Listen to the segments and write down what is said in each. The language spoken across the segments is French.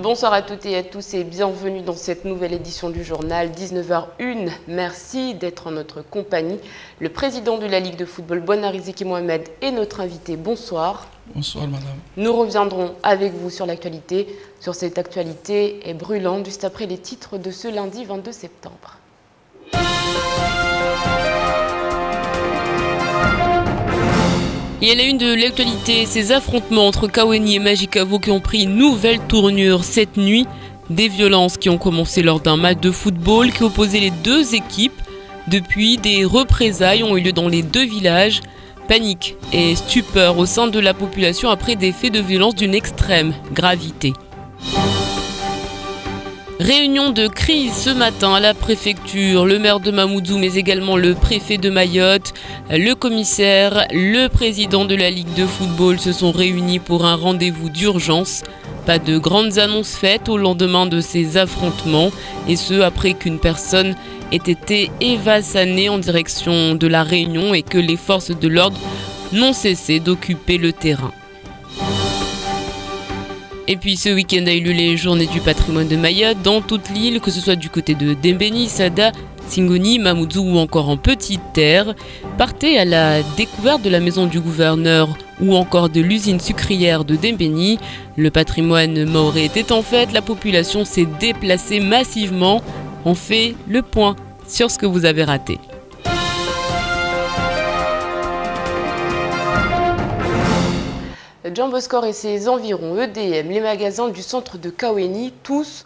Bonsoir à toutes et à tous et bienvenue dans cette nouvelle édition du journal 19h01. Merci d'être en notre compagnie. Le président de la Ligue de football, Bouana Riziki Mohamed, est notre invité. Bonsoir. Bonsoir madame. Nous reviendrons avec vous sur l'actualité. Sur cette actualité est brûlante juste après les titres de ce lundi 22 septembre. Et à la une de l'actualité, ces affrontements entre Kaweni et Majicavo qui ont pris une nouvelle tournure cette nuit. Des violences qui ont commencé lors d'un match de football qui opposait les deux équipes. Depuis, des représailles ont eu lieu dans les deux villages. Panique et stupeur au sein de la population après des faits de violence d'une extrême gravité. Réunion de crise ce matin à la préfecture, le maire de Mamoudzou mais également le préfet de Mayotte, le commissaire, le président de la Ligue de football se sont réunis pour un rendez-vous d'urgence. Pas de grandes annonces faites au lendemain de ces affrontements et ce après qu'une personne ait été évasanée en direction de la Réunion et que les forces de l'ordre n'ont cessé d'occuper le terrain. Et puis ce week-end a eu lieu les journées du patrimoine de Mayotte dans toute l'île, que ce soit du côté de Dembéni, Sada, Singoni, Mamoudzou ou encore en Petite Terre. Partez à la découverte de la maison du gouverneur ou encore de l'usine sucrière de Dembéni. Le patrimoine maoré était en fête, la population s'est déplacée massivement. On fait le point sur ce que vous avez raté. John Boscor et ses environs, EDM, les magasins du centre de Kaweni, tous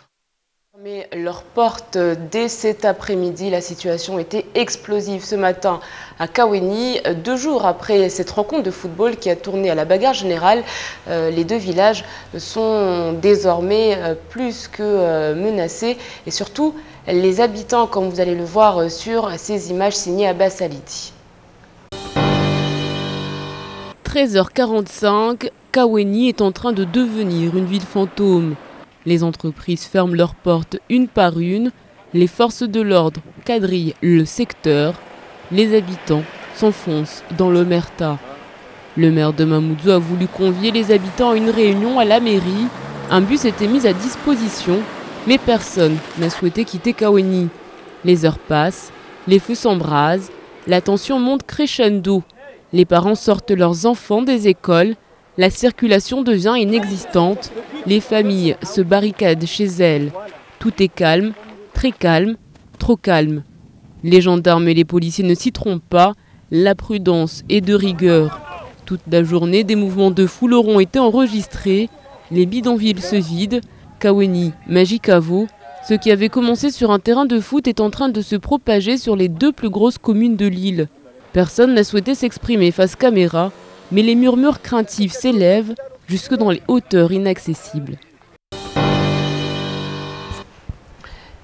ont fermé leurs portes dès cet après-midi. La situation était explosive ce matin à Kaweni. 2 jours après cette rencontre de football qui a tourné à la bagarre générale, les deux villages sont désormais plus que menacés. Et surtout, les habitants, comme vous allez le voir sur ces images signées Abbas Alidi. 13h45, Kaweni est en train de devenir une ville fantôme. Les entreprises ferment leurs portes une par une, les forces de l'ordre quadrillent le secteur, les habitants s'enfoncent dans l'omerta. Le maire de Mamoudzou a voulu convier les habitants à une réunion à la mairie. Un bus était mis à disposition, mais personne n'a souhaité quitter Kaweni. Les heures passent, les feux s'embrasent, la tension monte crescendo. Les parents sortent leurs enfants des écoles, la circulation devient inexistante, les familles se barricadent chez elles. Tout est calme, très calme, trop calme. Les gendarmes et les policiers ne s'y trompent pas, la prudence est de rigueur. Toute la journée, des mouvements de foule auront été enregistrés, les bidonvilles se vident, Kaweni, Majicavo, ce qui avait commencé sur un terrain de foot est en train de se propager sur les 2 plus grosses communes de l'île. Personne n'a souhaité s'exprimer face caméra, mais les murmures craintifs s'élèvent jusque dans les hauteurs inaccessibles.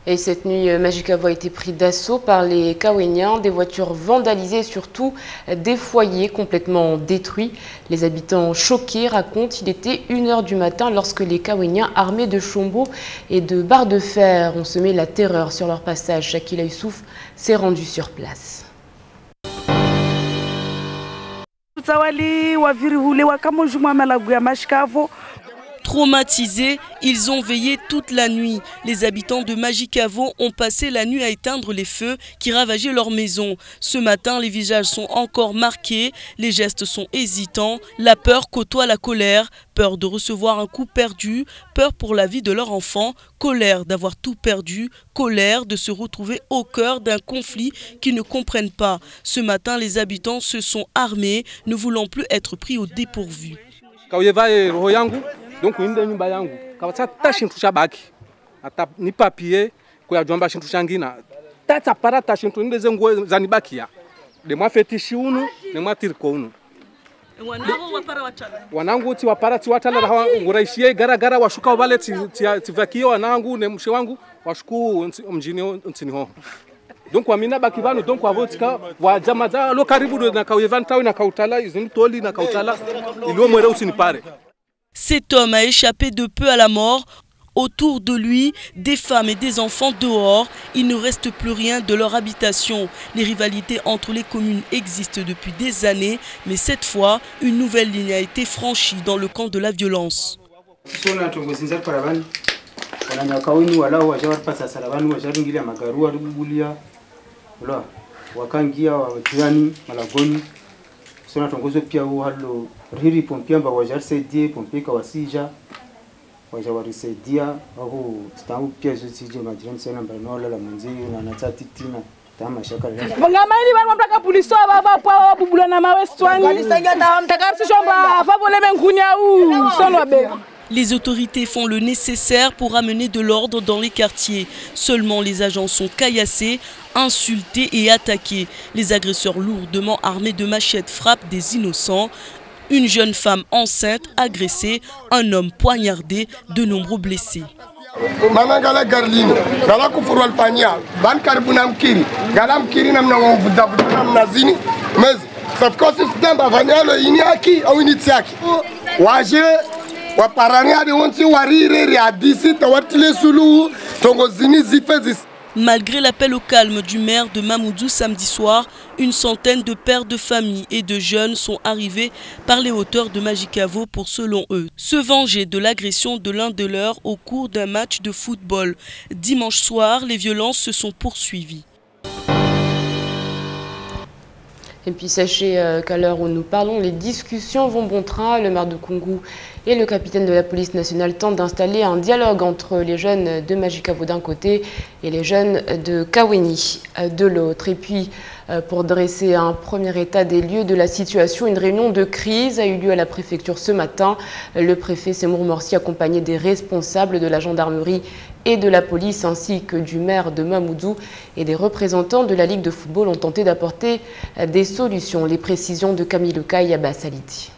Et cette nuit, Majicavo a été pris d'assaut par les Kaweniens, des voitures vandalisées, surtout des foyers complètement détruits. Les habitants choqués racontent qu'il était 1h du matin lorsque les Kaweniens armés de chombo et de barres de fer ont semé la terreur sur leur passage. Shakila Youssouf s'est rendu sur place. Traumatisés, ils ont veillé toute la nuit. Les habitants de Majicavo ont passé la nuit à éteindre les feux qui ravageaient leur maison. Ce matin, les visages sont encore marqués, les gestes sont hésitants, la peur côtoie la colère, peur de recevoir un coup perdu, peur pour la vie de leur enfant, colère d'avoir tout perdu, colère de se retrouver au cœur d'un conflit qu'ils ne comprennent pas. Ce matin, les habitants se sont armés, ne voulant plus être pris au dépourvu. Donc uinde nyumba yangu kawatsa tashintu chabaki ata ni papier kwa jomba shintu changina tata para tashintu ndeze nguo zanibakia de mwa fetishi unu ne mwa tirko unu wanangu ti wapara ti watala raha nguraishie gara washuka wale ti vakio wanangu ne mshe wangu washuku mjini ntini ho donc wamina bakivano donc wavotika wa jamaza lo karibu na kauyevanta na kautala izini toli na kautala ilio mwere usinipare. Cet homme a échappé de peu à la mort. Autour de lui, des femmes et des enfants dehors. Il ne reste plus rien de leur habitation. Les rivalités entre les communes existent depuis des années, mais cette fois, une nouvelle ligne a été franchie dans le camp de la violence. wananyakaweni wala wajawaripasa salabani wajaringilia magarua rubulia wala wakangia wajirani malagoni sona tongozo pia halo riri pompiamba wajarsaidie pompika wasija wajawarisaidia au stambu pia zozije majirani sana mbanola la munzi na natati tina tama shaka la ngamaini bana mtaka polisi baba kwa bubula na mawestwani mtaka sishomba favole mengunya u sono be. Les autorités font le nécessaire pour amener de l'ordre dans les quartiers. Seulement les agents sont caillassés, insultés et attaqués. Les agresseurs lourdement armés de machettes frappent des innocents. Une jeune femme enceinte agressée, un homme poignardé, de nombreux blessés. Manangala Garlino, Gala Kufurwal Pania, Ban Karbunam Kiri, Galam Kiri Namna Nazini, mais cette consistance Bavanialo Iniaki ou Initiaki. Waje, Waparania de Wonti Warire, Adisi, Tawatile Sulu, Tongozini Zipezis. Malgré l'appel au calme du maire de Mamoudzou samedi soir, une centaine de pères de famille et de jeunes sont arrivés par les hauteurs de Majicavo pour, selon eux, se venger de l'agression de l'un de leurs au cours d'un match de football. Dimanche soir, les violences se sont poursuivies. Et puis sachez qu'à l'heure où nous parlons, les discussions vont bon train. Le maire de Koungou et le capitaine de la police nationale tentent d'installer un dialogue entre les jeunes de Majicavo d'un côté et les jeunes de Kaweni de l'autre. Et puis, pour dresser un premier état des lieux de la situation, une réunion de crise a eu lieu à la préfecture ce matin. Le préfet Semour Morsi, accompagné des responsables de la gendarmerie et de la police, ainsi que du maire de Mamoudzou et des représentants de la Ligue de football, ont tenté d'apporter des solutions. Les précisions de Camille Lecaille à Bassaliti.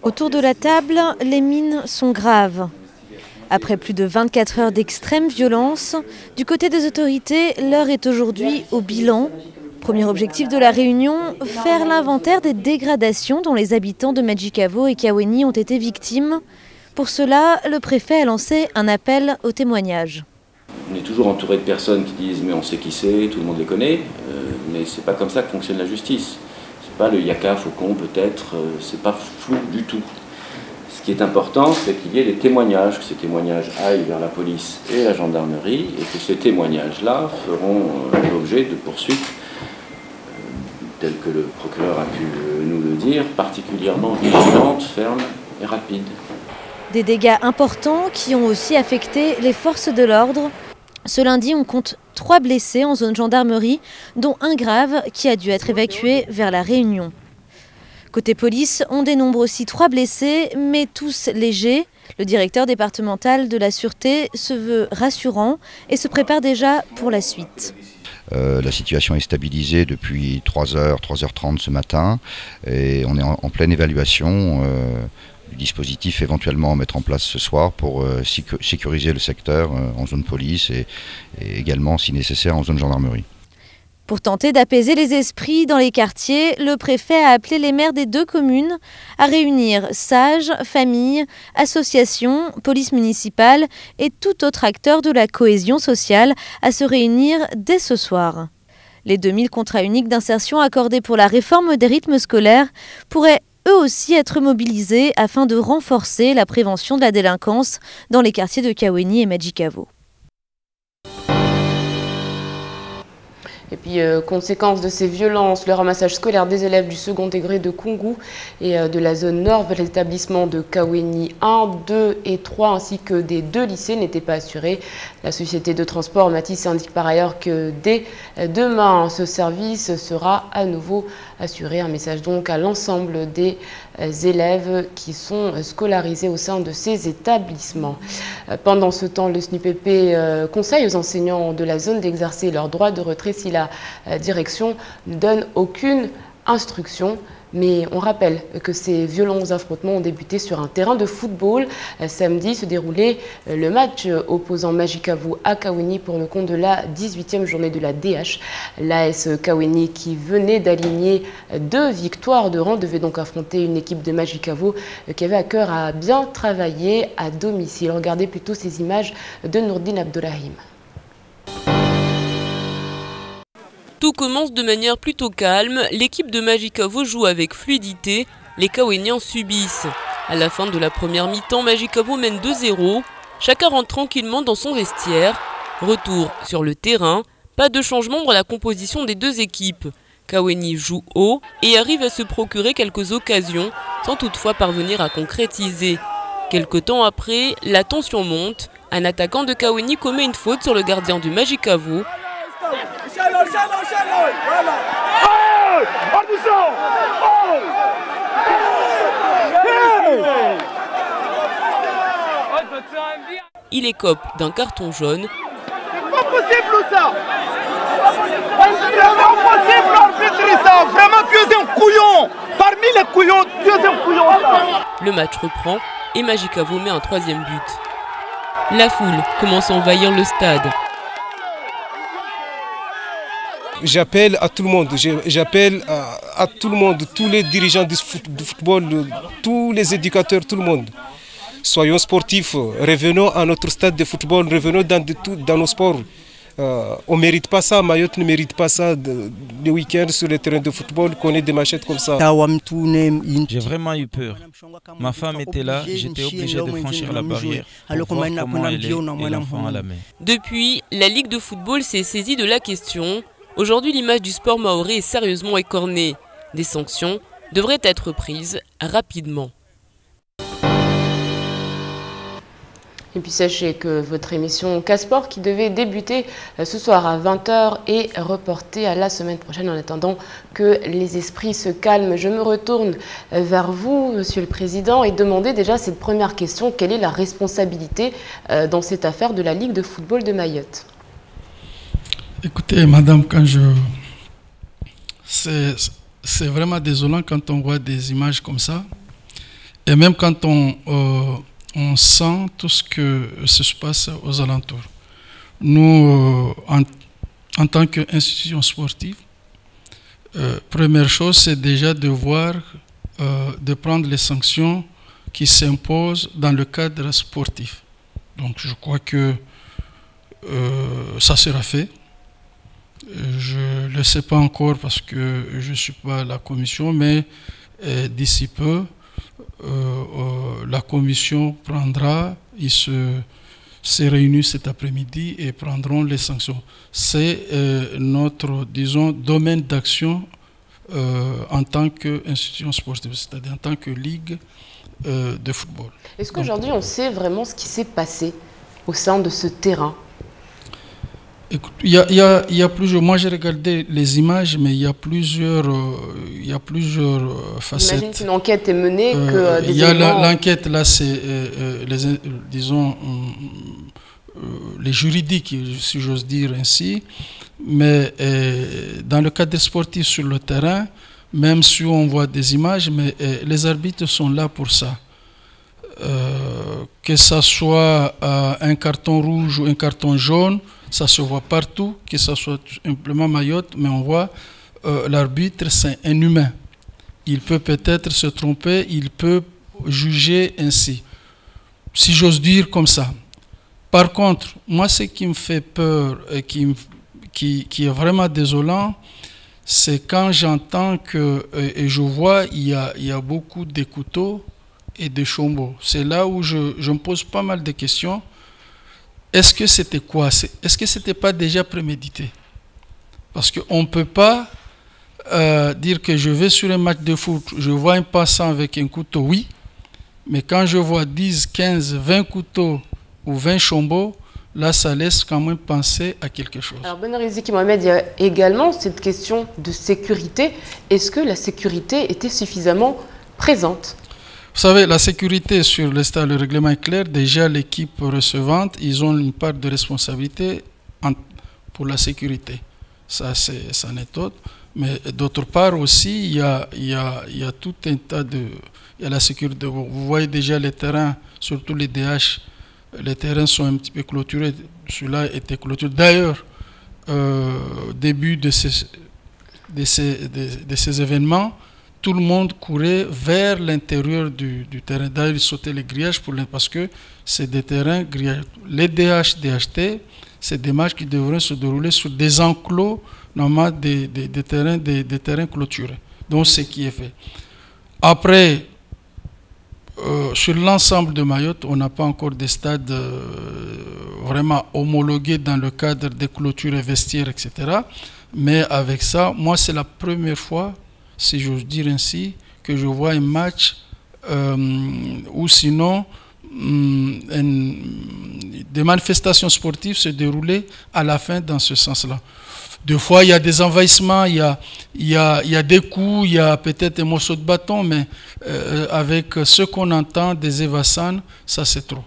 Autour de la table, les mines sont graves. Après plus de 24 heures d'extrême violence, du côté des autorités, l'heure est aujourd'hui au bilan. Premier objectif de la réunion, faire l'inventaire des dégradations dont les habitants de Majicavo et Kaweni ont été victimes. Pour cela, le préfet a lancé un appel au témoignage. On est toujours entouré de personnes qui disent « mais on sait qui c'est, tout le monde les connaît mais c'est pas comme ça que fonctionne la justice. C'est pas le yaka, faucon peut-être, c'est pas flou du tout. Ce qui est important, c'est qu'il y ait des témoignages, que ces témoignages aillent vers la police et la gendarmerie, et que ces témoignages-là feront l'objet de poursuites, telles que le procureur a pu nous le dire, particulièrement vigilantes, fermes et rapides. Des dégâts importants qui ont aussi affecté les forces de l'ordre. Ce lundi, on compte 3 blessés en zone gendarmerie, dont un grave qui a dû être évacué vers La Réunion. Côté police, on dénombre aussi 3 blessés, mais tous légers. Le directeur départemental de la Sûreté se veut rassurant et se prépare déjà pour la suite. La situation est stabilisée depuis 3h, 3h30 ce matin et on est en pleine évaluation du dispositif éventuellement à mettre en place ce soir pour sécuriser le secteur en zone police et également si nécessaire en zone gendarmerie. Pour tenter d'apaiser les esprits dans les quartiers, le préfet a appelé les maires des 2 communes à réunir sages, familles, associations, police municipale et tout autre acteur de la cohésion sociale à se réunir dès ce soir. Les 2000 contrats uniques d'insertion accordés pour la réforme des rythmes scolaires pourraient eux aussi être mobilisés afin de renforcer la prévention de la délinquance dans les quartiers de Kaweni et Majicavo. Et puis, conséquence de ces violences, le ramassage scolaire des élèves du second degré de Koungou et de la zone nord vers l'établissement de Kaweni 1, 2 et 3 ainsi que des 2 lycées n'était pas assuré. La société de transport Matisse indique par ailleurs que dès demain, ce service sera à nouveau assuré. Un message donc à l'ensemble des élèves qui sont scolarisés au sein de ces établissements. Pendant ce temps, le SNUPP conseille aux enseignants de la zone d'exercer leur droit de retrait si la direction ne donne aucune instruction. Mais on rappelle que ces violents affrontements ont débuté sur un terrain de football. Samedi se déroulait le match opposant Majicavo à Kaweni pour le compte de la 18e journée de la DH. L'AS Kaweni, qui venait d'aligner 2 victoires de rang, devait donc affronter une équipe de Majicavo qui avait à cœur à bien travailler à domicile. Regardez plutôt ces images de Nourdine Abdourahim. Tout commence de manière plutôt calme. L'équipe de Majicavo joue avec fluidité. Les Kaweniens subissent. À la fin de la première mi-temps, Majicavo mène 2-0. Chacun rentre tranquillement dans son vestiaire. Retour sur le terrain. Pas de changement dans la composition des deux équipes. Kaweni joue haut et arrive à se procurer quelques occasions, sans toutefois parvenir à concrétiser. Quelque temps après, la tension monte. Un attaquant de Kaweni commet une faute sur le gardien du Majicavo. Il écope d'un carton jaune. C'est pas possible ça! C'est pas possible d'arbitrer ça! Vraiment, tu es un couillon! Parmi les couillons, tu es un couillon! Le match reprend et Majicavo met un troisième but. La foule commence à envahir le stade. J'appelle à tout le monde, à tout le monde, tous les dirigeants du football, tous les éducateurs, tout le monde. Soyons sportifs, revenons à notre stade de football, revenons dans nos sports. On ne mérite pas ça, Mayotte ne mérite pas ça, le week-end sur le terrain de football, qu'on ait des machettes comme ça. J'ai vraiment eu peur. Ma femme était là, j'étais obligé de franchir la barrière pour voir comment elle est et l'enfant à la main. Depuis, la Ligue de football s'est saisie de la question. Aujourd'hui, l'image du sport mahorais est sérieusement écornée. Des sanctions devraient être prises rapidement. Et puis sachez que votre émission Casport qui devait débuter ce soir à 20h est reportée à la semaine prochaine en attendant que les esprits se calment. Je me retourne vers vous, Monsieur le Président, et demander déjà cette première question. Quelle est la responsabilité dans cette affaire de la Ligue de football de Mayotte? Écoutez, madame, c'est vraiment désolant quand on voit des images comme ça. Et même quand on sent tout ce que se passe aux alentours. Nous, en tant qu'institution sportive, première chose, c'est déjà de voir, de prendre les sanctions qui s'imposent dans le cadre sportif. Donc je crois que ça sera fait. Je ne le sais pas encore parce que je ne suis pas à la commission, mais d'ici peu, la commission prendra, ils se réunissent cet après-midi et prendront les sanctions. C'est notre, disons, domaine d'action en tant qu'institution sportive, c'est-à-dire en tant que ligue de football. Est-ce qu'aujourd'hui on sait vraiment ce qui s'est passé au sein de ce terrain? Écoute, il y a plusieurs. Moi, j'ai regardé les images, mais il y a plusieurs facettes. J'imagine qu'une enquête est menée, que des il y a éléments... l'enquête là, c'est disons les juridiques, si j'ose dire ainsi. Mais dans le cadre sportif sur le terrain, même si on voit des images, mais les arbitres sont là pour ça. Que ça soit un carton rouge ou un carton jaune, ça se voit partout, que ce soit simplement Mayotte, mais on voit l'arbitre, c'est un humain. Il peut peut-être se tromper, il peut juger ainsi, si j'ose dire comme ça. Par contre, moi, ce qui me fait peur et qui est vraiment désolant, c'est quand j'entends que, et je vois, il y a beaucoup de couteaux et de chombeaux. C'est là où je me pose pas mal de questions. Est-ce que c'était quoi? Est-ce que c'était pas déjà prémédité? Parce qu'on ne peut pas dire que je vais sur un match de foot, je vois un passant avec un couteau, oui, mais quand je vois 10, 15, 20 couteaux ou 20 chombeaux, là, ça laisse quand même penser à quelque chose. Alors, Benriziki Mohamed, il y a également cette question de sécurité. Est-ce que la sécurité était suffisamment présente? Vous savez, la sécurité sur le stade, le règlement est clair. Déjà, l'équipe recevante, ils ont une part de responsabilité pour la sécurité. Ça, c'en est autre. Mais d'autre part aussi, il y a tout un tas de... Il y a la sécurité. Vous voyez déjà les terrains, surtout les DH, les terrains sont un petit peu clôturés. Celui-là était clôturé. D'ailleurs, au début de ces événements, tout le monde courait vers l'intérieur du terrain. D'ailleurs, ils sautaient les grillages parce que c'est des terrains grillagés. Les DH, DHT, c'est des matchs qui devraient se dérouler sur des enclos, normalement des terrains clôturés. Donc, c'est ce qui est fait. Après, sur l'ensemble de Mayotte, on n'a pas encore des stades vraiment homologués dans le cadre des clôtures et vestiaires, etc. Mais avec ça, moi, c'est la première fois, si j'ose dire ainsi, que je vois un match ou sinon des manifestations sportives se dérouler à la fin dans ce sens-là. Des fois, il y a des envahissements, il y a des coups, il y a peut-être un morceau de bâton, mais avec ce qu'on entend des évassanes, ça c'est trop.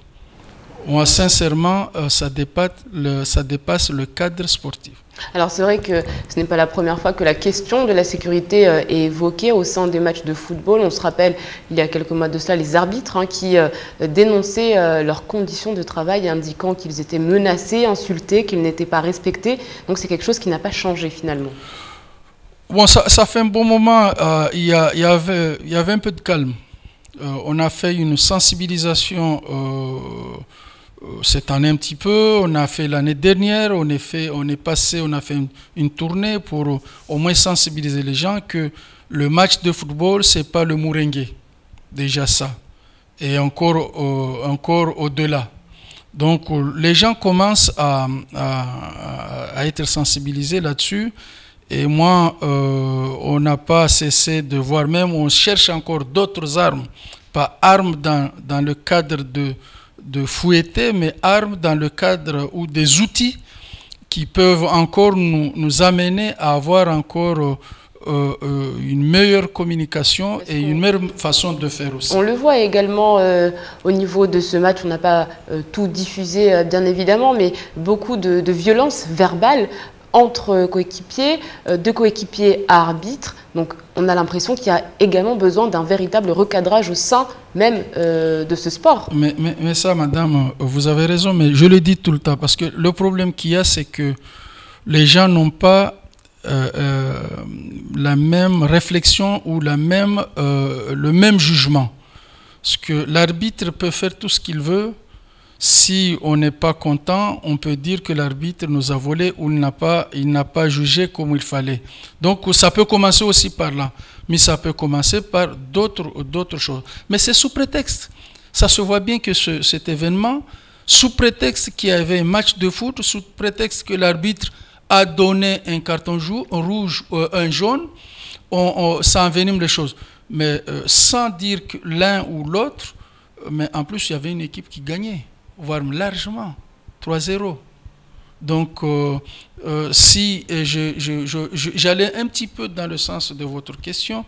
Moi, sincèrement, ça dépasse le cadre sportif. Alors c'est vrai que ce n'est pas la première fois que la question de la sécurité est évoquée au sein des matchs de football. On se rappelle, il y a quelques mois de cela, les arbitres qui dénonçaient leurs conditions de travail, indiquant qu'ils étaient menacés, insultés, qu'ils n'étaient pas respectés. Donc c'est quelque chose qui n'a pas changé finalement. Bon, ça fait un bon moment, il y avait un peu de calme. On a fait une sensibilisation cette année un petit peu, on a fait l'année dernière, on a fait une tournée pour au moins sensibiliser les gens que le match de football, c'est pas le Mourengue, déjà ça, et encore au-delà. Donc les gens commencent à être sensibilisés là-dessus, et moi, on n'a pas cessé de voir, même on cherche encore d'autres armes, pas armes dans le cadre de fouetter, mais armes dans le cadre ou des outils qui peuvent encore nous amener à avoir encore une meilleure communication et une meilleure façon de faire aussi. On le voit également au niveau de ce match, on n'a pas tout diffusé bien évidemment, mais beaucoup de violences verbales entre coéquipiers, de coéquipiers à arbitres. Donc on a l'impression qu'il y a également besoin d'un véritable recadrage au sein même de ce sport. Mais ça, madame, vous avez raison, mais je le dis tout le temps, parce que le problème qu'il y a, c'est que les gens n'ont pas la même réflexion ou le même jugement. Parce que l'arbitre peut faire tout ce qu'il veut. Si on n'est pas content, on peut dire que l'arbitre nous a volé ou il n'a pas jugé comme il fallait. Donc ça peut commencer aussi par là, mais ça peut commencer par d'autres choses. Mais c'est sous prétexte. Ça se voit bien que cet événement, sous prétexte qu'il y avait un match de foot, sous prétexte que l'arbitre a donné un carton rouge ou un jaune, ça envenime les choses. Mais sans dire que l'un ou l'autre, mais en plus il y avait une équipe qui gagnait, voire largement, 3-0. Donc, si j'allais un petit peu dans le sens de votre question,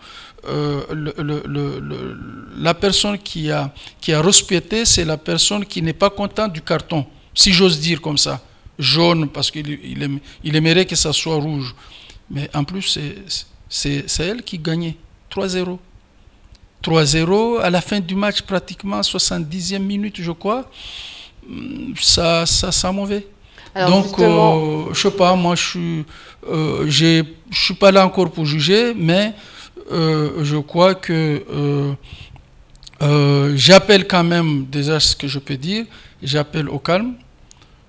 la personne qui a rouspété, c'est la personne qui n'est pas contente du carton, si j'ose dire comme ça, jaune, parce qu'il aimerait que ça soit rouge. Mais en plus, c'est elle qui gagnait, 3-0. 3-0, à la fin du match, pratiquement 70e minute, je crois. Ça mauvais. Alors donc, je sais pas, moi, je suis pas là encore pour juger, mais je crois que j'appelle quand même, déjà ce que je peux dire, j'appelle au calme,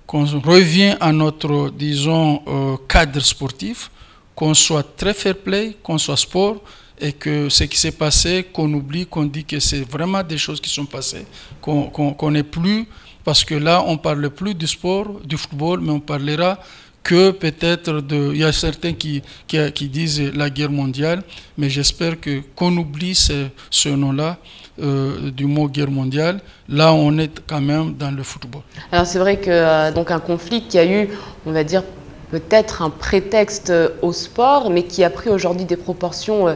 qu'on revient à notre, disons, cadre sportif, qu'on soit très fair play, qu'on soit sport, et que ce qui s'est passé, qu'on oublie, qu'on dit que c'est vraiment des choses qui sont passées, qu'on n'est plus, parce que là, on ne parle plus du sport, du football, mais on parlera que peut-être il y a certains qui disent la guerre mondiale, mais j'espère qu'on oublie ce nom-là du mot guerre mondiale. Là, on est quand même dans le football. Alors c'est vrai que donc un conflit qui a eu, on va dire, peut-être un prétexte au sport, mais qui a pris aujourd'hui des proportions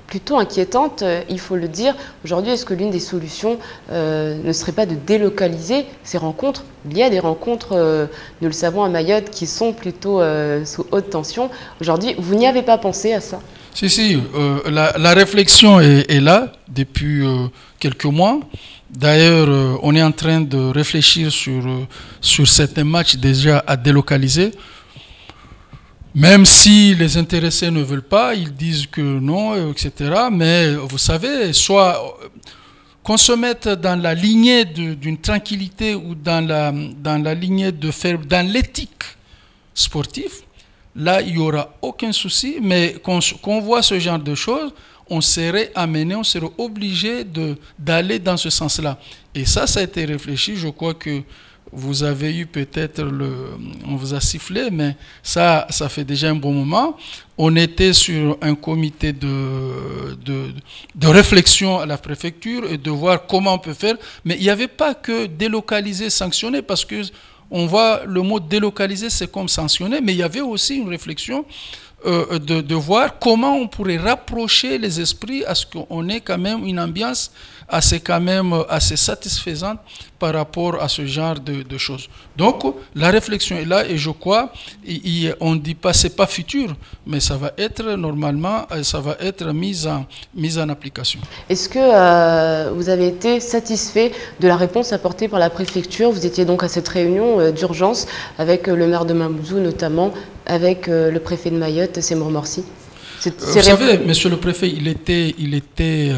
plutôt inquiétantes, il faut le dire. Aujourd'hui, est-ce que l'une des solutions ne serait pas de délocaliser ces rencontres? Il y a des rencontres, nous le savons, à Mayotte, qui sont plutôt sous haute tension. Aujourd'hui, vous n'y avez pas pensé à ça? Si, la réflexion est là depuis quelques mois. D'ailleurs, on est en train de réfléchir sur certains matchs déjà à délocaliser. Même si les intéressés ne veulent pas, ils disent que non, etc. Mais vous savez, soit qu'on se mette dans la lignée d'une tranquillité ou dans la lignée de faire, dans l'éthique sportive, là, il n'y aura aucun souci. Mais qu'on voit ce genre de choses, on serait amené, on serait obligé d'aller dans ce sens-là. Et ça a été réfléchi. Je crois que vous avez eu peut-être on vous a sifflé, mais ça fait déjà un bon moment. On était sur un comité de réflexion à la préfecture et de voir comment on peut faire. Mais il n'y avait pas que délocaliser, sanctionner, parce que on voit le mot délocaliser, c'est comme sanctionner, mais il y avait aussi une réflexion de voir comment on pourrait rapprocher les esprits à ce qu'on ait quand même une ambiance assez satisfaisante par rapport à ce genre de choses. Donc la réflexion est là et je crois, on ne dit pas c'est pas futur, mais ça va être normalement, ça va être mis en application. Est-ce que vous avez été satisfait de la réponse apportée par la préfecture? Vous étiez donc à cette réunion d'urgence avec le maire de Mamoudzou notamment, avec le préfet de Mayotte, Seymour Morsi. Vous savez, monsieur le préfet, il était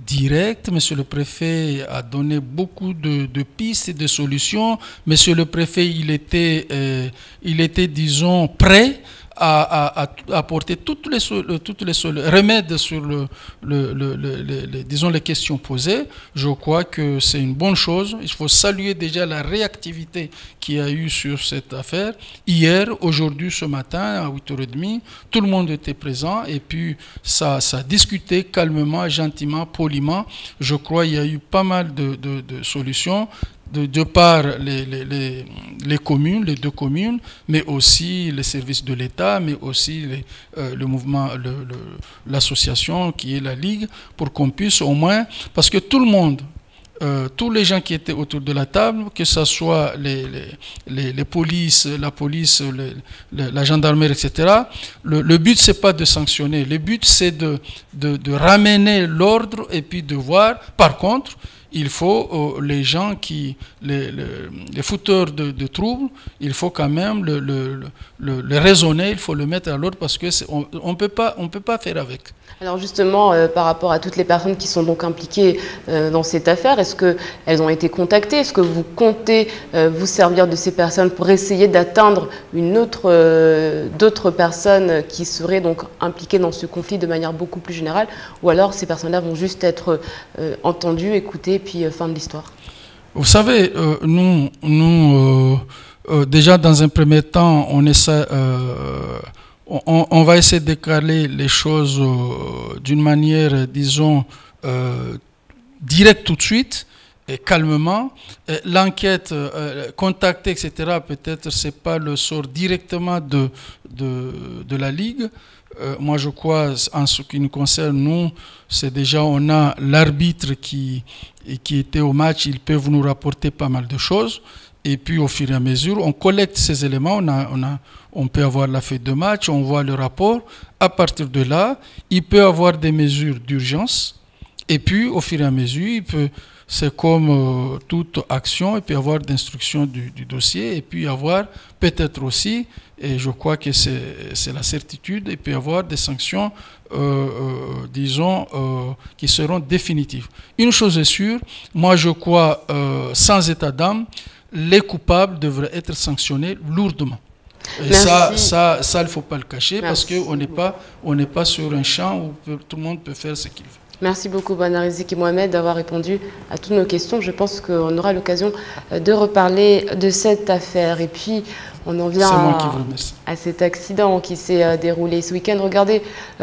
direct. Monsieur le préfet a donné beaucoup de pistes et de solutions. Monsieur le préfet, il était disons, prêt à apporter toutes les remèdes sur disons les questions posées. Je crois que c'est une bonne chose. Il faut saluer déjà la réactivité qu'il y a eu sur cette affaire. Hier, aujourd'hui, ce matin, à 8h30, tout le monde était présent et puis ça discutait calmement, gentiment, poliment. Je crois qu'il y a eu pas mal de solutions. De par les communes, les deux communes, mais aussi les services de l'État, mais aussi le mouvement, l'association qui est la Ligue, pour qu'on puisse au moins, parce que tout le monde, tous les gens qui étaient autour de la table, que ce soit les polices, la police, la gendarmerie, etc., le but, c'est pas de sanctionner, le but, c'est de ramener l'ordre et puis de voir, par contre, il faut les gens les fouteurs de troubles, il faut quand même le raisonner, il faut le mettre à l'ordre parce que on peut pas faire avec. Alors justement, par rapport à toutes les personnes qui sont donc impliquées dans cette affaire, est-ce qu'elles ont été contactées? Est-ce que vous comptez vous servir de ces personnes pour essayer d'atteindre d'autres personnes qui seraient donc impliquées dans ce conflit de manière beaucoup plus générale? Ou alors ces personnes-là vont juste être entendues, écoutées, puis fin de l'histoire? Vous savez, nous déjà dans un premier temps, on va essayer de caler les choses d'une manière, disons, directe tout de suite et calmement. L'enquête, contacter, etc., peut-être c'est pas le sort directement de la Ligue. Moi, je crois, en ce qui nous concerne, nous, c'est déjà, on a l'arbitre qui était au match, ils peuvent nous rapporter pas mal de choses. Et puis, au fur et à mesure, on collecte ces éléments, on peut avoir la feuille de match, on voit le rapport. À partir de là, il peut avoir des mesures d'urgence. Et puis, au fur et à mesure, c'est comme toute action, il peut y avoir d'instruction du dossier, et puis avoir peut-être aussi, et je crois que c'est la certitude, il peut y avoir des sanctions, disons, qui seront définitives. Une chose est sûre, moi je crois, sans état d'âme, les coupables devraient être sanctionnés lourdement. Et ça, il ne faut pas le cacher. Merci. Parce qu'on n'est pas sur un champ où tout le monde peut faire ce qu'il veut. Merci beaucoup, Banarizik Mohamed, d'avoir répondu à toutes nos questions. Je pense qu'on aura l'occasion de reparler de cette affaire. Et puis, on en vient à cet accident qui s'est déroulé ce week-end. Regardez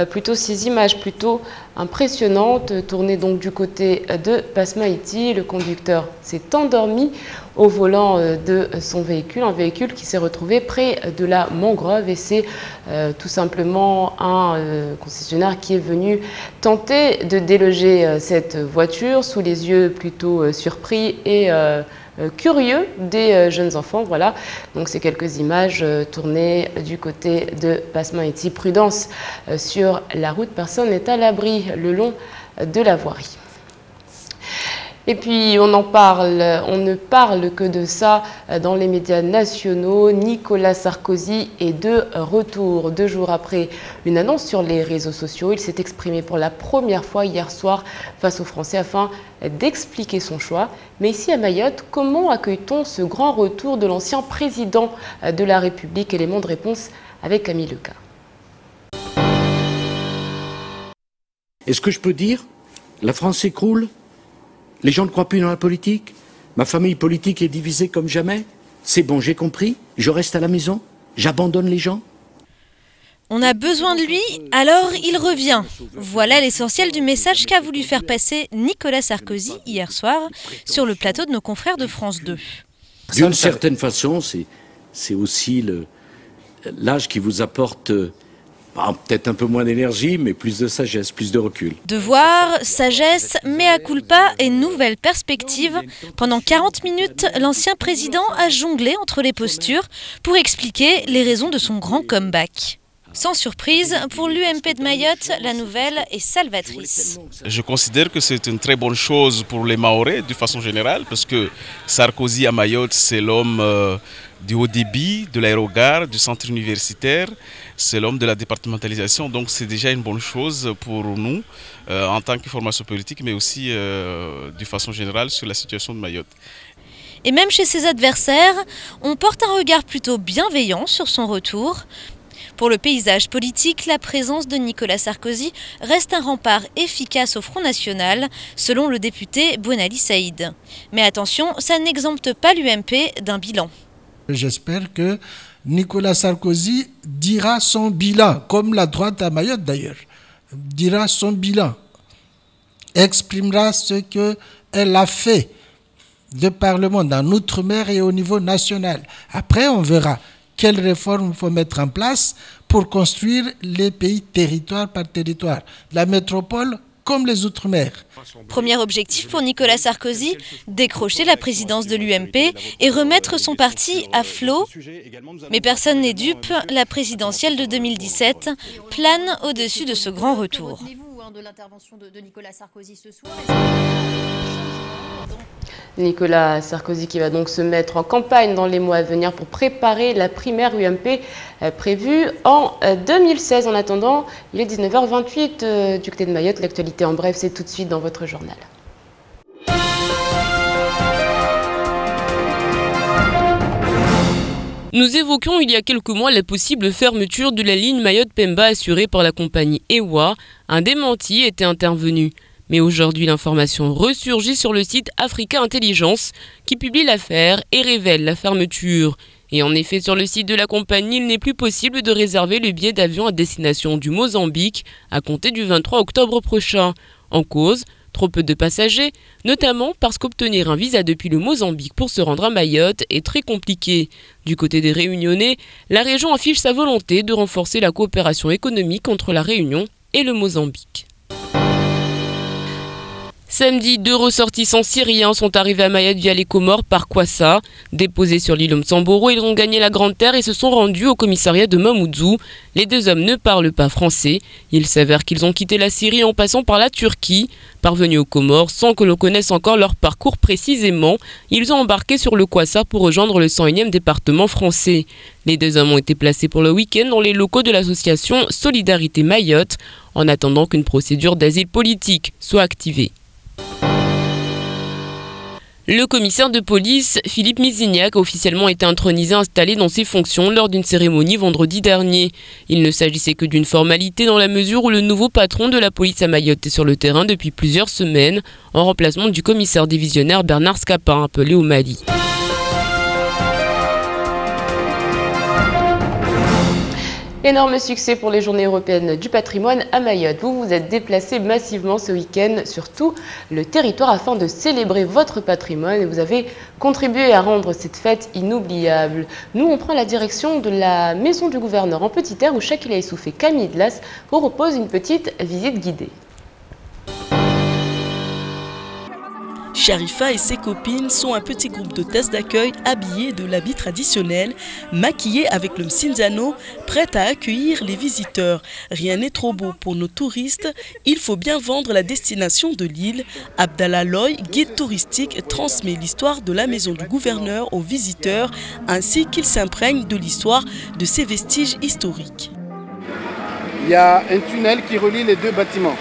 plutôt ces images plutôt impressionnantes, tournées donc du côté de Pasma-Iti. Le conducteur s'est endormi au volant de son véhicule, un véhicule qui s'est retrouvé près de la mangrove. Et c'est tout simplement un concessionnaire qui est venu tenter de déloger cette voiture sous les yeux plutôt surpris et curieux des jeunes enfants. Voilà, donc c'est quelques images tournées du côté de Pasma-Iti. Prudence sur la route, personne n'est à l'abri le long de la voirie. Et puis on ne parle que de ça dans les médias nationaux. Nicolas Sarkozy est de retour 2 jours après une annonce sur les réseaux sociaux. Il s'est exprimé pour la première fois hier soir face aux Français afin d'expliquer son choix. Mais ici à Mayotte, comment accueille-t-on ce grand retour de l'ancien président de la République? Élément de réponse avec Camille Leca. Est-ce que je peux dire, la France s'écroule, les gens ne croient plus dans la politique, ma famille politique est divisée comme jamais, c'est bon, j'ai compris, je reste à la maison, j'abandonne les gens. On a besoin de lui, alors il revient. Voilà l'essentiel du message qu'a voulu faire passer Nicolas Sarkozy hier soir sur le plateau de nos confrères de France 2. D'une certaine façon, c'est aussi l'âge qui vous apporte peut-être un peu moins d'énergie, mais plus de sagesse, plus de recul. Devoir, sagesse, mea culpa et nouvelle perspective. Pendant 40 minutes, l'ancien président a jonglé entre les postures pour expliquer les raisons de son grand comeback. Sans surprise, pour l'UMP de Mayotte, la nouvelle est salvatrice. Je considère que c'est une très bonne chose pour les Mahorais, de façon générale, parce que Sarkozy à Mayotte, c'est l'homme du haut débit, de l'aérogare, du centre universitaire, c'est l'homme de la départementalisation, donc c'est déjà une bonne chose pour nous, en tant que formation politique, mais aussi de façon générale sur la situation de Mayotte. Et même chez ses adversaires, on porte un regard plutôt bienveillant sur son retour. Pour le paysage politique, la présence de Nicolas Sarkozy reste un rempart efficace au Front National, selon le député Bouenali Saïd. Mais attention, ça n'exempte pas l'UMP d'un bilan. J'espère que Nicolas Sarkozy dira son bilan, comme la droite à Mayotte d'ailleurs, dira son bilan, exprimera ce qu'elle a fait de par le monde, en Outre-mer et au niveau national. Après, on verra quelles réformes il faut mettre en place pour construire les pays territoire par territoire, la métropole comme les Outre-mer. Premier objectif pour Nicolas Sarkozy, décrocher la présidence de l'UMP et remettre son parti à flot. Mais personne n'est dupe, la présidentielle de 2017 plane au-dessus de ce grand retour. Nicolas Sarkozy qui va donc se mettre en campagne dans les mois à venir pour préparer la primaire UMP prévue en 2016. En attendant, il est 19h28 du côté de Mayotte. L'actualité en bref, c'est tout de suite dans votre journal. Nous évoquions il y a quelques mois la possible fermeture de la ligne Mayotte-Pemba assurée par la compagnie EWA. Un démenti était intervenu. Mais aujourd'hui, l'information ressurgit sur le site Africa Intelligence qui publie l'affaire et révèle la fermeture. Et en effet, sur le site de la compagnie, il n'est plus possible de réserver le billet d'avion à destination du Mozambique à compter du 23 octobre prochain. En cause, trop peu de passagers, notamment parce qu'obtenir un visa depuis le Mozambique pour se rendre à Mayotte est très compliqué. Du côté des Réunionnais, la région affiche sa volonté de renforcer la coopération économique entre la Réunion et le Mozambique. Samedi, 2 ressortissants syriens sont arrivés à Mayotte via les Comores par Kwassa. Déposés sur l'île Msamboro, ils ont gagné la Grande Terre et se sont rendus au commissariat de Mamoudzou. Les deux hommes ne parlent pas français. Il s'avère qu'ils ont quitté la Syrie en passant par la Turquie. Parvenus aux Comores, sans que l'on connaisse encore leur parcours précisément, ils ont embarqué sur le Kwassa pour rejoindre le 101e département français. Les deux hommes ont été placés pour le week-end dans les locaux de l'association Solidarité Mayotte, en attendant qu'une procédure d'asile politique soit activée. Le commissaire de police, Philippe Mizignac, a officiellement été intronisé installé dans ses fonctions lors d'une cérémonie vendredi dernier. Il ne s'agissait que d'une formalité dans la mesure où le nouveau patron de la police à Mayotte est sur le terrain depuis plusieurs semaines, en remplacement du commissaire divisionnaire Bernard Scapin, appelé au Mali. Énorme succès pour les journées européennes du patrimoine à Mayotte. Vous vous êtes déplacés massivement ce week-end sur tout le territoire afin de célébrer votre patrimoine et vous avez contribué à rendre cette fête inoubliable. Nous, on prend la direction de la maison du gouverneur en Petite-Terre où Chakila Issouf et Camille Dlas vous proposent une petite visite guidée. Sharifa et ses copines sont un petit groupe d'hôtesses d'accueil habillées de l'habit traditionnel, maquillées avec le msinzano, prêtes à accueillir les visiteurs. Rien n'est trop beau pour nos touristes, il faut bien vendre la destination de l'île. Abdallah Loy, guide touristique, transmet l'histoire de la maison du gouverneur aux visiteurs, ainsi qu'ils s'imprègnent de l'histoire de ces vestiges historiques. Il y a un tunnel qui relie les deux bâtiments,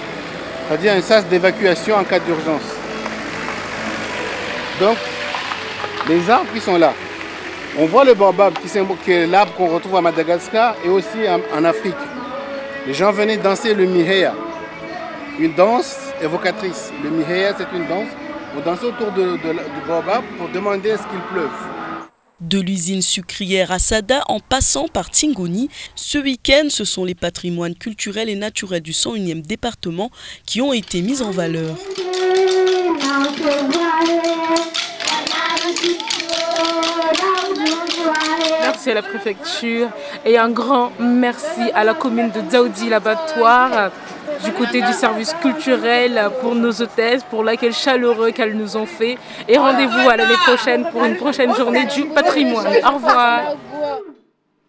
c'est-à-dire un sas d'évacuation en cas d'urgence. Donc, les arbres qui sont là, on voit le baobab qui est l'arbre qu'on retrouve à Madagascar et aussi en Afrique. Les gens venaient danser le miheya. une danse évocatrice. Le Miheya, c'est une danse. On danse autour du baobab pour demander à ce qu'il pleuve. De l'usine sucrière à Sada en passant par Tingoni, ce week-end, ce sont les patrimoines culturels et naturels du 101e département qui ont été mis en valeur. Merci à la préfecture et un grand merci à la commune de Dzaoudi l'Abattoir du côté du service culturel pour nos hôtesses, pour l'accueil chaleureux qu'elles nous ont fait. Et rendez-vous à l'année prochaine pour une prochaine journée du patrimoine. Au revoir.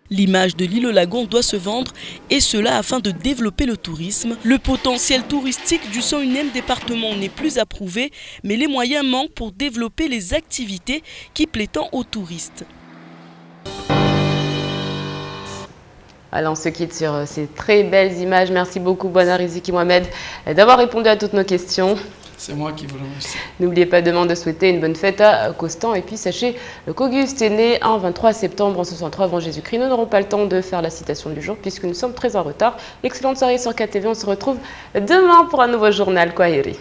L'image de l'île Lagon doit se vendre et cela afin de développer le tourisme. Le potentiel touristique du 101e département n'est plus approuvé, mais les moyens manquent pour développer les activités qui plaisent tant aux touristes. Alors on se quitte sur ces très belles images. Merci beaucoup Bouana Riziki Mohamed d'avoir répondu à toutes nos questions. C'est moi qui vous remercie. N'oubliez pas demain de souhaiter une bonne fête à Constant. Et puis sachez qu'Auguste est né un 23 septembre en 63 avant Jésus-Christ. Nous n'aurons pas le temps de faire la citation du jour puisque nous sommes très en retard. Excellente soirée sur KTV. On se retrouve demain pour un nouveau journal Kwaheri.